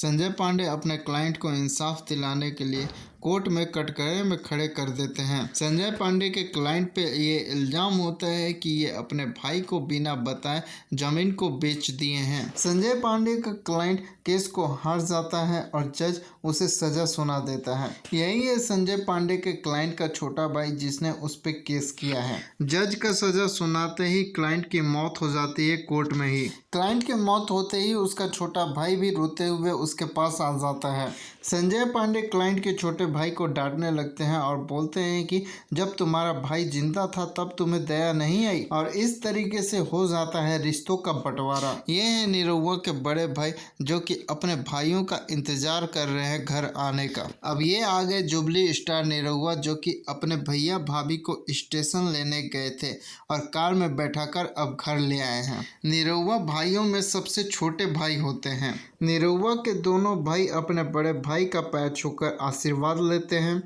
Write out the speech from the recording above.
संजय पांडे अपने क्लाइंट को इंसाफ दिलाने के लिए कोर्ट में कटघरे में खड़े कर देते हैं। संजय पांडे के क्लाइंट पे ये इल्जाम होता है कि ये अपने भाई को बिना बताए जमीन को बेच दिए हैं। संजय पांडे का क्लाइंट केस को हार जाता है और जज उसे सजा सुना देता है। यही है संजय पांडे के क्लाइंट का छोटा भाई जिसने उस पर केस किया है। जज का सजा सुनाते ही क्लाइंट की मौत हो जाती है कोर्ट में ही। क्लाइंट की मौत होते ही उसका छोटा भाई भी रोते हुए उसके पास आ जाता है। संजय पांडे क्लाइंट के छोटे भाई को डांटने लगते हैं और बोलते हैं कि जब तुम्हारा भाई जिंदा था तब तुम्हें दया नहीं आई, और इस तरीके से हो जाता है रिश्तों का बंटवारा। ये है निरहुआ के बड़े भाई जो कि अपने भाइयों का इंतजार कर रहे हैं घर आने का। अब ये आ गए जुबली स्टार निरहुआ जो कि अपने भैया भाभी को स्टेशन लेने गए थे और कार में बैठाकर अब घर ले आए हैं। निरहुआ भाइयों में सबसे छोटे भाई होते हैं। निरहुआ के दोनों भाई अपने बड़े भाई का पैर छूकर आशीर्वाद लेते हैं।